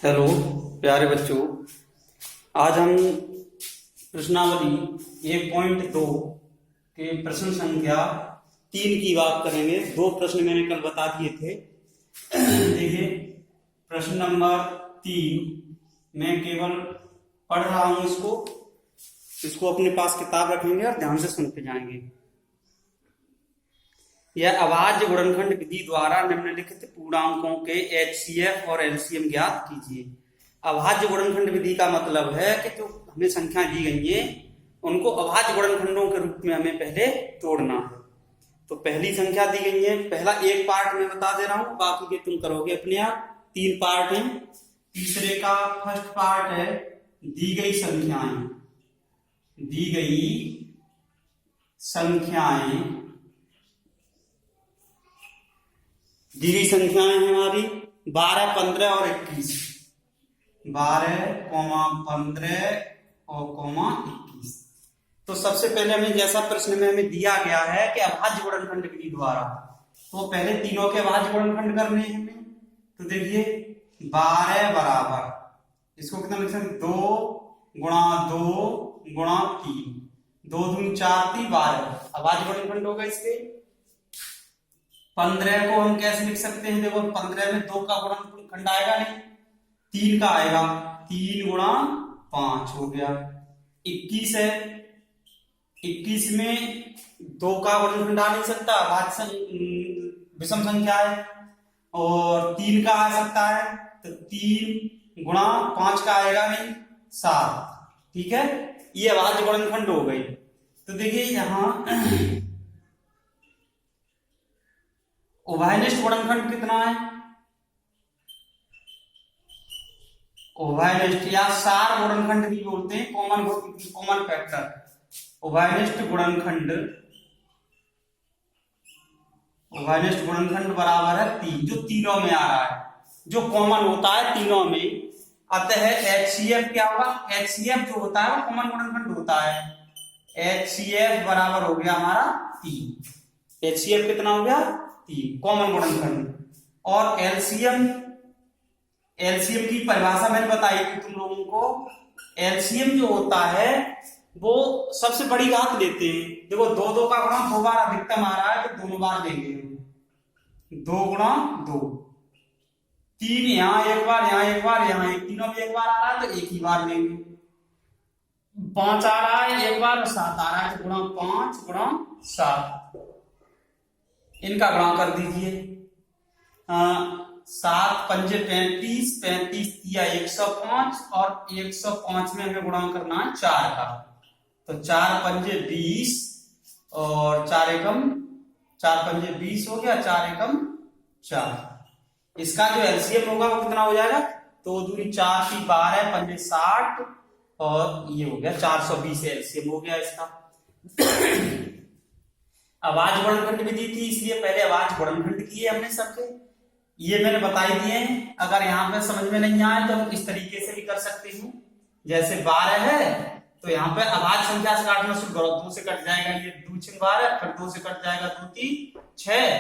Hello प्यारे बच्चों, आज हम प्रश्नावली 1.2 के प्रश्न संख्या 3 की बात करेंगे। 2 प्रश्न मैंने कल बता दिए थे। देखिए, प्रश्न नंबर 3 मैं केवल पढ़ रहा हूं, इसको अपने पास किताब रखेंगे और ध्यान से सुनते जाएंगे। यह अभाज्य गुणनखंड विधि द्वारा निम्नलिखित पूर्णांकों के HCF और LCM ज्ञात कीजिए। अभाज्य गुणनखंड विधि का मतलब है कि जो हमें संख्या दी गई है उनको अभाज्य गुणनखंडों के रूप में हमें पहले तोड़ना है। तो पहली संख्या दी गई है, पहला एक पार्ट मैं बता दे रहा हूं, बाकी के तुम करोगे अपने आप। 3 पार्ट हैं। तीसरे का फर्स्ट पार्ट है दी गई संख्याएं दी गई संख्याएं हमारी 12, 15 और 21। 12, 15 और 21। तो सबसे पहले हमें, जैसा प्रश्न में हमें दिया गया है कि अभाज्य गुणनखंड विधि द्वारा, तो पहले तीनों के अभाज्य गुणनखंड करने हैं हमें। तो देखिए 12 बराबर, इसको कितना लिख सकते, 2 गुणा 2 गुणा 3, 2 दूनी 4 3 12 अभाज्य गुणनखंड होगा इसके। 15 को हम कैसे लिख सकते हैं, देखो 15 में 2 का गुणनखंड आएगा नहीं, 3 का आएगा, 3 गुणा 5 हो गया। 21 है, 21 में 2 का गुणनखंड आ नहीं सकता, विषम संख्या है, और 3 का आ सकता है, तो 3 गुणा 5 का आएगा नहीं, 7। ठीक है, ये अभाज्य गुणनखंड हो गई। तो देखिए यहां उभयनिष्ठ गुणनखंड कितना है, उभयनिष्ठ या सार गुणनखंड भी बोलते हैं, कॉमन फैक्टर। उभयनिष्ठ गुणनखंड बराबर है 3, जो तीनों में आ रहा है, जो कॉमन होता है तीनों में। अतः HCF क्या होगा, HCF जो होता है वो कॉमन गुणनखंड होता है। HCF बराबर हो गया हमारा 3। HCF कितना हो गया, 3 कॉमन गुणनखंड। और LCM की परिभाषा मैंने बताई थी तुम लोगों को। LCM जो होता है वो सबसे बड़ी घात लेते हैं। देखो 2 का गुणा 2 बार अधिकतम आ रहा है तो दोनों बार लेंगे, 2 गुणा 2। 3 यहाँ एक बार, यहाँ एक बार, यहाँ तीनों में एक बार आ रहा है तो एक ही बार लेंगे। 5 आ रहा है एक बार, 7 आ रहा है तो गुणा 5 गुणा 7, इनका गुणा कर दीजिए। 7 पंजे 35, 35 दिया 105, और 105 में हमें गुणा करना है 4 का। तो 4 पंजे 20 और 4 एकम 4 पंजे 20 हो गया, 4 एकम 4। इसका जो LCM होगा वो कितना हो जाएगा, 2 दूनी 4 की 12 पंजे 60, और ये हो गया 420 LCM हो गया इसका। अभाज्य गुणनखंड विधि थी, इसलिए पहले अभाज्य गुणनखंड किए हमने सबके, ये मैंने बताई दिए हैं। अगर यहाँ पे समझ में नहीं आए तो हम इस तरीके से भी कर सकते हैं। जैसे 12 है तो यहाँ पे अभाज्य संख्या से काटना शुरू करो, 2 से कट जाएगा, ये 2 6 12, फिर 2 से कट जाएगा 2 3 6,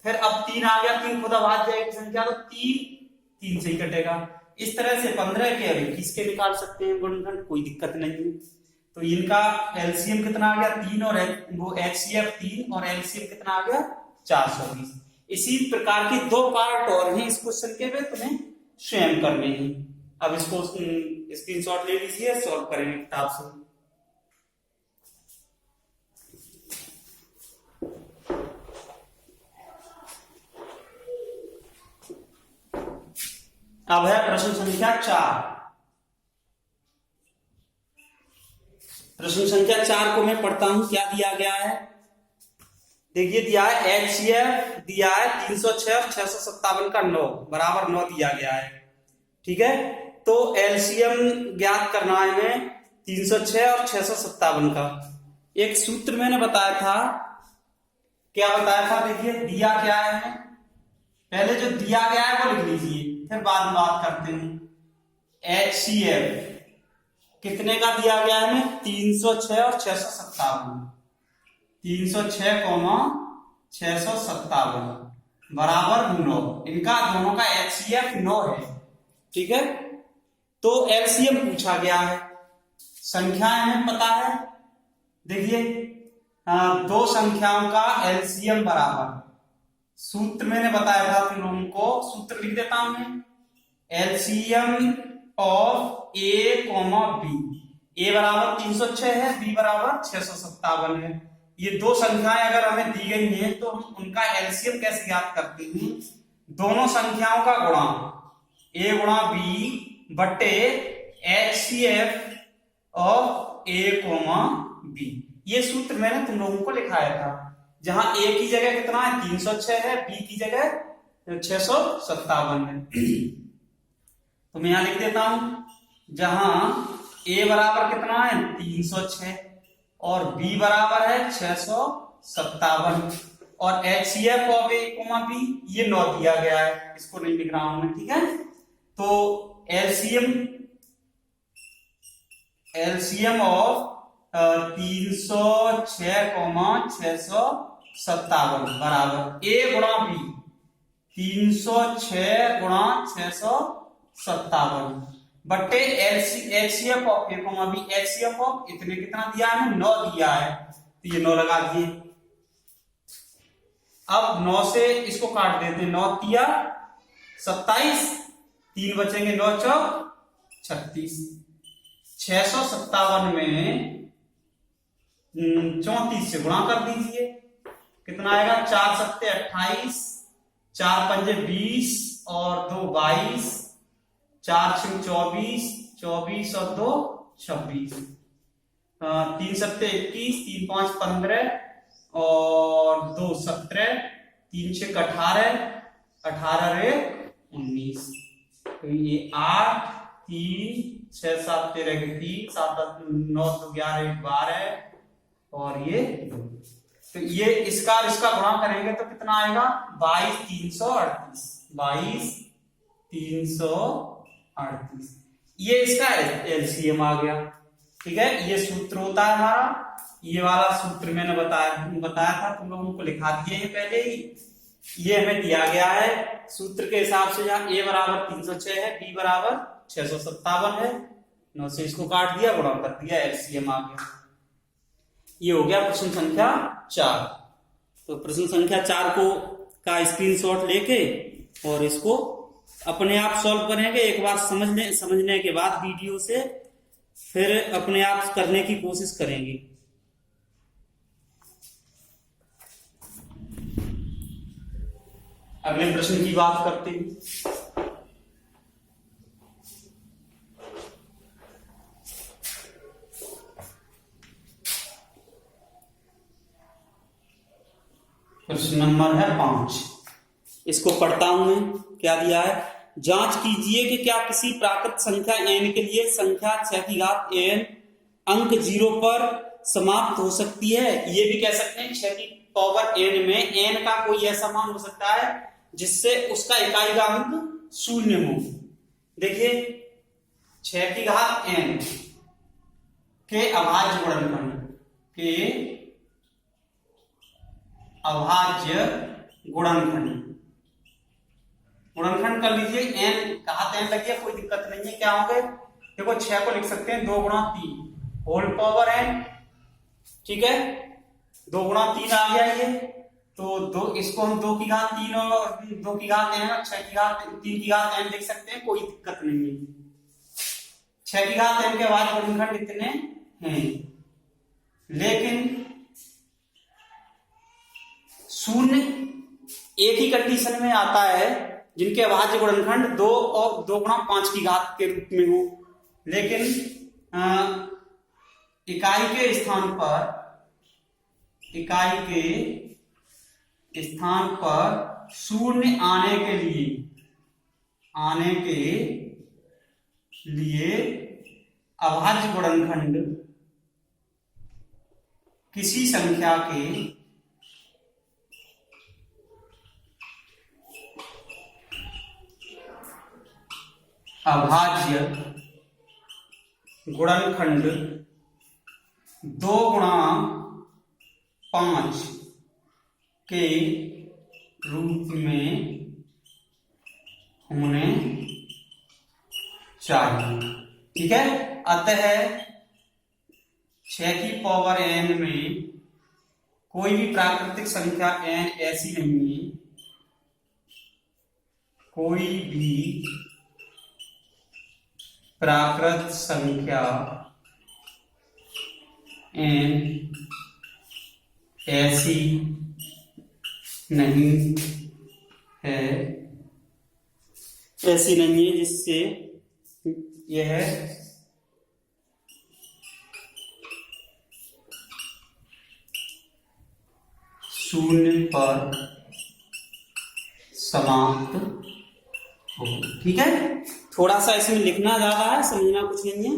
फिर अब 3 आ गया, 3 खुद अभाज्य की संख्या, तो 3 से ही कटेगा। इस तरह से 15 के और 21 के निकाल सकते हैं गुणनखंड, कोई दिक्कत नहीं है। तो इनका LCM कितना आ गया 3, और वो HCF 3, और LCM कितना आ गया 420। इसी प्रकार की 2 पार्ट और हैं इस क्वेश्चन के, वे तुम्हें स्वयं करने हैं। अब इसको स्क्रीनशॉट ले लीजिए, सॉल्व करेंगे किताब से। अब है प्रश्न संख्या 4। प्रश्न संख्या 4 को मैं पढ़ता हूं, क्या दिया गया है। देखिए दिया है HCF दिया है 306 और 657 का 9 बराबर 9 दिया गया है। ठीक है, तो LCM ज्ञात करना है हमें 306 और 657 का। एक सूत्र मैंने बताया था, क्या बताया था, देखिए दिया क्या है, पहले जो दिया गया है वो लिख लीजिए, फिर बाद में बात करते हैं। HCF कितने का दिया गया है हमें, 306 और 657, 306, 657 बराबर 9। इनका दोनों का HCF 9 है। ठीक है। तो एलसीएम पूछा गया है, संख्याएं हमें पता है। देखिए दो संख्याओं का एलसीएम बराबर, सूत्र मैंने बताया था तुम लोगों को, सूत्र लिख देता हूं मैं। LCM of A comma B, A बराबर 306 है, बी बराबर 657 है। ये दो संख्याएं अगर हमें दी गई हैं तो हम उनका एलसीएम कैसे ज्ञात करते हैं? दोनों संख्याओं का गुणा ए गुणा बी बटे HCF of A comma B. ये सूत्र मैंने तुम लोगों को लिखाया था, जहां ए की जगह कितना है 306 है, बी की जगह 657 है। तो मैं यहां लिख देता हूं, जहां ए बराबर कितना है 306 और बी बराबर है 657 और HCF of A comma B ये 9 दिया गया है, इसको नहीं लिख रहा हूं मैं, ठीक है। तो एलसीएम ऑफ 306,657 बराबर ए गुणा बी 306 गुणा 657 बट्टे HCF of A comma B, HCF of इतने कितना दिया है 9 दिया है, तो ये 9 लगा दिए। अब 9 से इसको काट देते हैं, 9 तिया 27, 3 बचेंगे, 9 चौक 36, 657 में 34 से गुणा कर दीजिए, कितना आएगा 4 सत्ते 28, 4 पंजे 20 और 2 22, 4 6 24, 24 और 2 26, 3 सत्ते 21, 3 5 15 और 2 17, 3 6 18, 18 रे 19, तो ये 8 3 6 7 13 के 3 7 9 2 11 12 और ये 2, तो ये इसका गुणा करेंगे तो कितना आएगा 22,338, 22,338, ये इसका एलसीएम आ गया, ठीक है। ये सूत्र होता है हमारा, ये वाला सूत्र मैंने बताया था तुम लोगों को, लिखा दिए हैं पहले ही। ये हमें दिया गया है सूत्र के हिसाब से, जहां ए बराबर 306 है, बी बराबर 657 है, 9 से इसको काट दिया, गुणा कर दिया, एलसीएम आ गया। ये हो गया प्रश्न संख्या 4। तो प्रश्न संख्या 4 का स्क्रीनशॉट लेके और इसको अपने आप सॉल्व करेंगे। एक बार समझने के बाद वीडियो से फिर अपने आप करने की कोशिश करेंगे। अगले प्रश्न की बात करते हैं। प्रश्न नंबर है 5, इसको पढ़ता हूं मैं। क्या दिया है? जांच कीजिए कि क्या किसी प्राकृत संख्या n के लिए संख्या 6 की घात n अंक 0 पर समाप्त हो सकती है। ये भी कह सकते हैं 6 की पावर n में n का कोई ऐसा मान हो सकता है जिससे उसका इकाई का अंक 0 हो। देखिए 6 की घात n के अभाज्य गुणनखंड कर लीजिए। n घात n लगी है, कोई दिक्कत नहीं है। क्या होंगे? देखो 6 को लिख सकते हैं 2 गुणा 3 होल पावर n, ठीक है। 2 गुणा 3 आ गया ये, तो 2 इसको हम 2 की घात 3 और 2 की घात n और 6 की घात 3 की घात n लिख सकते हैं, कोई दिक्कत नहीं है। 6 की घात n के बाद गुणनखंड इतने हैं, लेकिन 0 एक ही कंडीशन में आता है जिनके अभाज्य गुणनखंड 2 और 2 गुणा 5 की घात के रूप में हो। लेकिन इकाई के स्थान पर 0 आने के लिए अभाज्य गुणनखंड किसी संख्या के अभाज्य गुणनखंड 2 गुणा 5 के रूप में होने चाहिए। ठीक है, अतः 6 की पावर n में कोई भी प्राकृतिक संख्या n ऐसी नहीं है, कोई भी प्राकृत संख्या n ऐसी नहीं है, ऐसी नहीं है जिससे यह शून्य पर समाप्त हो। ठीक है, थोड़ा सा इसमें लिखना ज्यादा है, समझना कुछ नहीं है।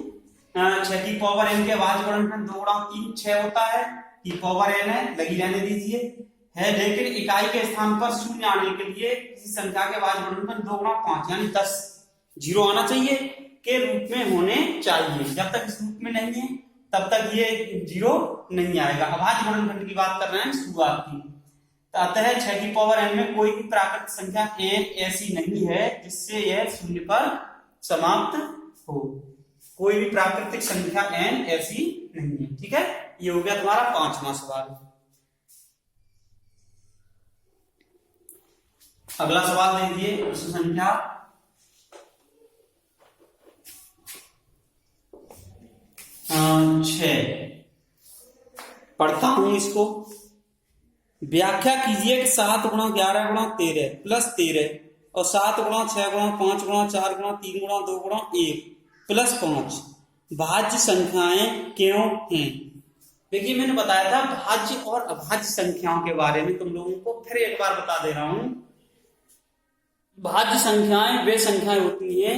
6 की पावर n के भाज्य गुणनखंड 2 गुणा 3 6 होता है, की पावर n है, लगी रहने दीजिए है, लेकिन इकाई के स्थान पर शून्य आने के लिए किसी संख्या के भाज्य गुणनखंड 2 गुणा 5 यानी 10 जीरो आना चाहिए के रूप में होने चाहिए। जब तक इस रूप में नहीं है तब तक ये जीरो नहीं आएगा। अभाज्य गुणनखंड की बात कर रहे हैं शुरुआत की। तो अतः 6 की पावर n में कोई भी प्राकृतिक संख्या n ऐसी नहीं है जिससे यह शून्य पर समाप्त हो। कोई भी प्राकृतिक संख्या n ऐसी नहीं है। ठीक है, ये हो गया तुम्हारा 5वां सवाल। अगला सवाल देखिए, प्रश्न संख्या 6 पढ़ता हूं इसको। व्याख्या कीजिए कि 7 गुणा 11 गुणा 13 प्लस 13 और 7 गुणा 6 गुणा 5 गुणा 4 गुणा 3 गुणा 2 गुणा 1 प्लस 5 भाज्य संख्याएं क्यों हैं। देखिए, मैंने बताया था भाज्य और अभाज्य संख्याओं के बारे में, तुम लोगों को फिर एक बार बता दे रहा हूं। भाज्य संख्याएं वे संख्याएं होती हैं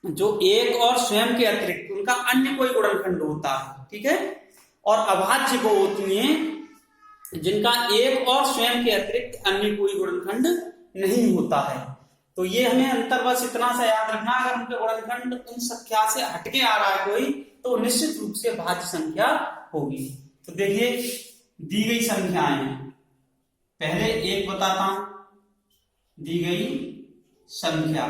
जो एक और स्वयं के अतिरिक्त उनका अन्य कोई गुणनखंड होता है। ठीक है, और अभाज्य वो होती हैं जिनका एक और स्वयं के अतिरिक्त अन्य कोई गुणनखंड नहीं होता है। तो ये हमें अंतर बस इतना सा याद रखना, अगर उनके गुणनखंड उन संख्या से हटके आ रहा है कोई, तो निश्चित रूप से भाज्य संख्या होगी। तो देखिए, दी गई संख्याएं, पहले एक बताता हूं। दी गई संख्या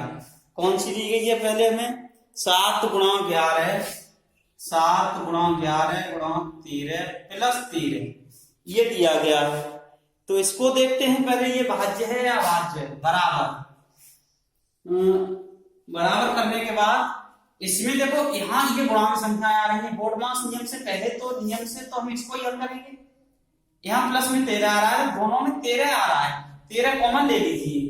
कौन सी दी गई है, पहले हमें 7 गुणा 11 7 गुणा 11 गुणा 13 प्लस 13 ये दिया गया है। तो इसको देखते हैं पहले, ये भाज्य है या अभाज्य है। बराबर बराबर करने के बाद इसमें देखो, यहाँ ये गुणांक संख्याएं आ रही है बोर्डमास नियम से पहले, तो नियम से तो हम इसको ही हल करेंगे। यहाँ प्लस में 13 आ रहा है, दोनों में 13 आ रहा है, 13 कॉमन ले लीजिए,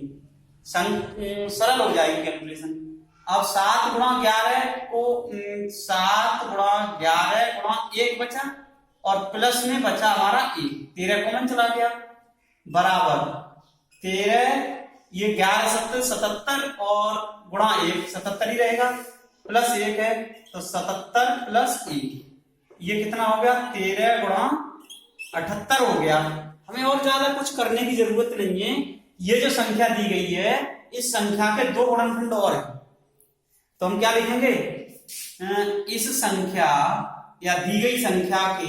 सरल हो जाएगी कैलकुलेशन। अब 7 गुणा 11 को 7 गुणा 11 गुणा 1 बचा और प्लस में बचा हमारा 1, 13 कॉमन चला गया, बराबर 13 ये 11 7 77 और गुणा 1 77 ही रहेगा, प्लस 1 है तो 77 प्लस 1 ये कितना हो गया, 13 गुणा 78 हो गया। हमें और ज्यादा कुछ करने की जरूरत नहीं है। ये जो संख्या दी गई है, इस संख्या के 2 गुणनखंड और हैं, तो हम क्या लिखेंगे, इस संख्या या दी गई संख्या के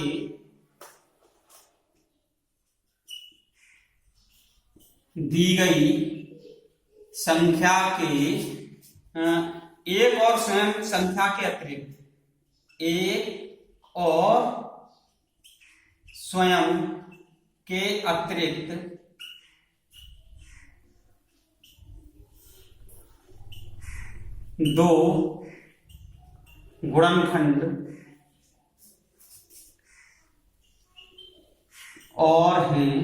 एक और स्वयं संख्या के अतिरिक्त, एक और स्वयं के अतिरिक्त दो गुणनखंड और हैं,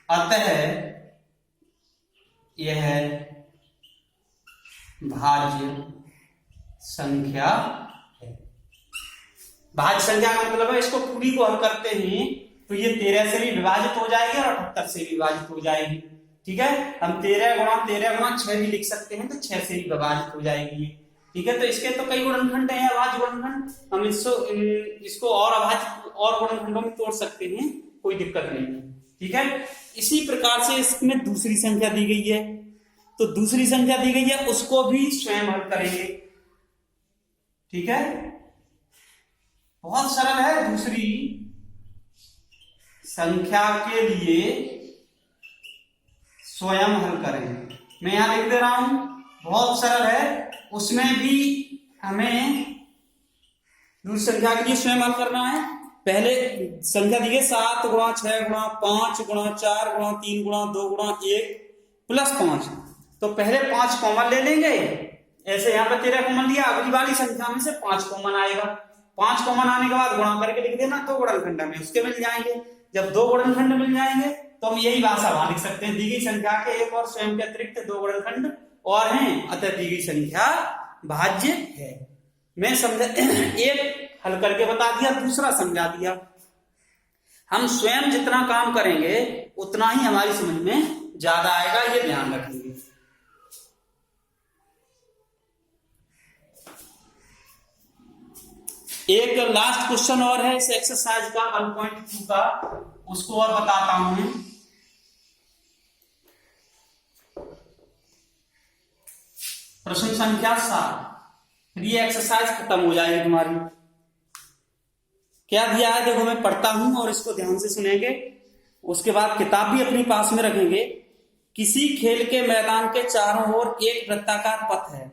अतः यह भाज्य संख्या है। भाज्य संख्या का मतलब है, इसको पूरी को हल करते हैं तो ये 13 से भी विभाजित हो जाएगी और 78 से भी विभाजित हो जाएगी। ठीक है, हम 13 गुणा 6 भी लिख सकते हैं, तो 6 से भी विभाजित हो जाएगी। ठीक है, तो इसके तो कई गुणनखंड हैं, अभाज्य गुणनखंड, हम इसको और अभाज्य और गुणनखंडों में तोड़ सकते हैं, कोई दिक्कत नहीं है। ठीक है, इसी प्रकार से इसमें दूसरी संख्या दी गई है, तो दूसरी संख्या दी गई है उसको भी स्वयं हल करेंगे। ठीक है, बहुत सरल है। दूसरी संख्या के लिए स्वयं हल करें, मैं यहां लिख दे रहा हूं, बहुत सरल है। उसमें भी हमें दूसरी संख्या के लिए स्वयं हल करना है। पहले संख्या दी है 7 गुणा 6 गुणा 5 गुणा 4 गुणा 3 गुणा 2 गुणा 1 प्लस 5। तो पहले 5 कॉमन ले लेंगे, ऐसे यहाँ पे 13 कॉमन लिया, अगली वाली संख्या में से 5 कॉमन आएगा। 5 कॉमन आने के बाद गुणा करके लिख देना, तो गुणनखंड में उसके मिल जाएंगे। जब 2 गुणनखंड मिल जाएंगे तो हम यही भाषा वहां लिख सकते हैं, दी गई संख्या के एक और स्वयं के अतिरिक्त 2 गुणनखंड और हैं, अतः दी गई संख्या भाज्य है। मैं समझा, एक हल करके बता दिया, दूसरा समझा दिया। हम स्वयं जितना काम करेंगे उतना ही हमारी समझ में ज्यादा आएगा, ये ध्यान रखेंगे। एक लास्ट क्वेश्चन और है इस एक्सरसाइज का 1.2 का, उसको और बताता हूं। प्रश्न संख्या 7, फिर ये एक्सरसाइज खत्म हो जाएगी तुम्हारी। क्या दिया है देखो, मैं पढ़ता हूं और इसको ध्यान से सुनेंगे, उसके बाद किताब भी अपनी पास में रखेंगे। किसी खेल के मैदान के चारों ओर एक वृत्ताकार पथ है।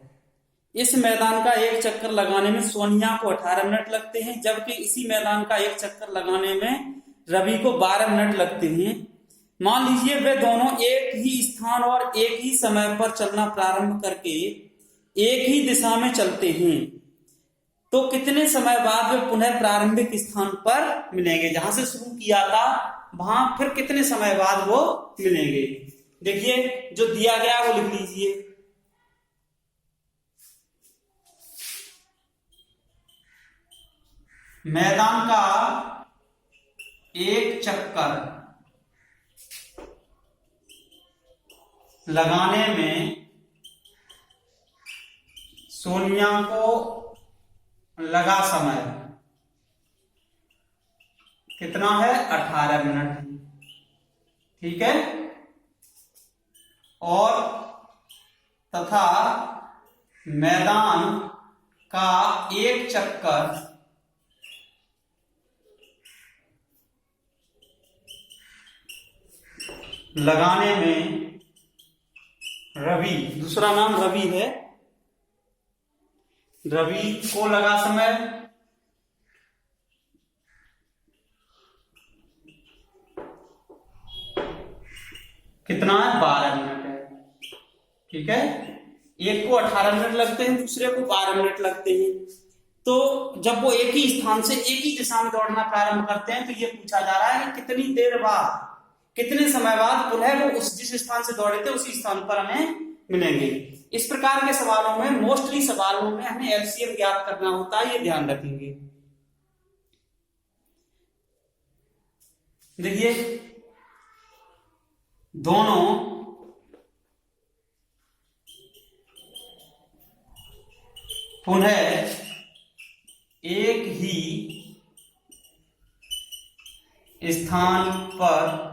इस मैदान का एक चक्कर लगाने में सोनिया को 18 मिनट लगते हैं, जबकि इसी मैदान का एक चक्कर लगाने में रवि को 12 मिनट लगते हैं। मान लीजिए वे दोनों एक ही स्थान और एक ही समय पर चलना प्रारंभ करके एक ही दिशा में चलते हैं, तो कितने समय बाद वे पुनः प्रारंभिक स्थान पर मिलेंगे? जहां से शुरू किया था वहां फिर कितने समय बाद वो मिलेंगे? देखिए जो दिया गया वो लिख लीजिए। मैदान का एक चक्कर लगाने में सोनिया को लगा समय कितना है? 18 मिनट। ठीक है। और तथा मैदान का एक चक्कर लगाने में रवि, दूसरा नाम रवि है, रवि को लगा समय कितना है? 12 मिनट है। ठीक है। एक को 18 मिनट लगते हैं, दूसरे को 12 मिनट लगते हैं। तो जब वो एक ही स्थान से एक ही दिशा में दौड़ना प्रारंभ करते हैं, तो ये पूछा जा रहा है कि कितनी देर बाद, कितने समय बाद पुनः वो उस जिस स्थान से दौड़े थे उसी स्थान पर हमें मिलेंगे। इस प्रकार के सवालों में, मोस्टली सवालों में हमें एलसीएम ज्ञात करना होता है, ये ध्यान रखेंगे। देखिए दोनों पुनः एक ही स्थान पर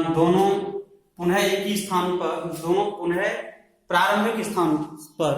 दोनों पुनः एक ही स्थान पर, दोनों पुनः प्रारंभिक स्थान पर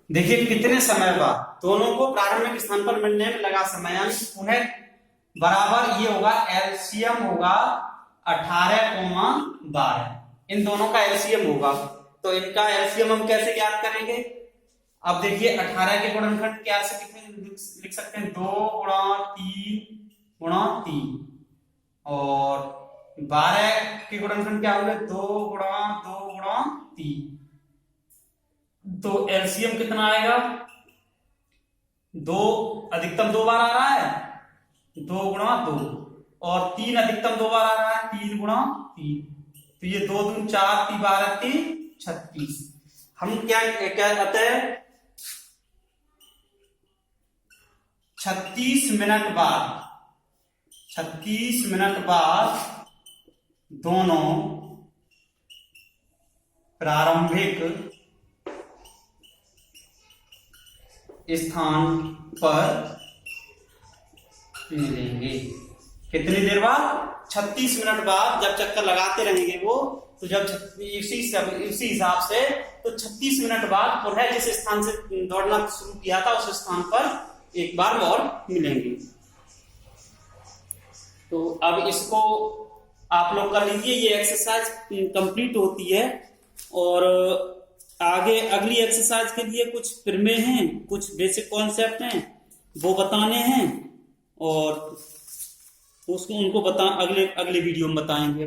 देखिए कितने समय बाद, दोनों को प्रारंभिक स्थान पर मिलने में लगा समय, पुनः बराबर ये होगा, एलसीएम होगा 18,12। इन दोनों का एलसीएम होगा, तो इनका एलसीएम हम कैसे ज्ञात करेंगे? अब देखिए 18 के गुणनखंड क्या से लिख सकते हैं? 2 गुणा 3 गुणा 3, और 12 के गुणनखंड क्या होंगे? 2 गुणा 2 गुणा 3। तो एलसीएम कितना आएगा? 2 अधिकतम 2 बार आ रहा है, 2 गुणा 2, और 3 अधिकतम 2 बार आ रहा है, 3 गुणा 3। तो ये 2 दूनी 4, 3 12 3 36। हम क्या कहते हैं? 36 मिनट बाद 36 मिनट बाद दोनों प्रारंभिक स्थान पर मिलेंगे। कितनी देर बाद? 36 मिनट बाद जब चक्कर लगाते रहेंगे वो, तो जब इसी हिसाब से तो 36 मिनट बाद पुनः जिस स्थान से दौड़ना शुरू किया था उस स्थान पर एक बार और मिलेंगे। तो अब इसको आप लोग कर लीजिए, ये एक्सरसाइज कंप्लीट होती है। और आगे अगली एक्सरसाइज के लिए कुछ प्रमेय हैं, कुछ बेसिक कॉन्सेप्ट हैं, वो बताने हैं और उसको उनको अगले वीडियो में बताएंगे।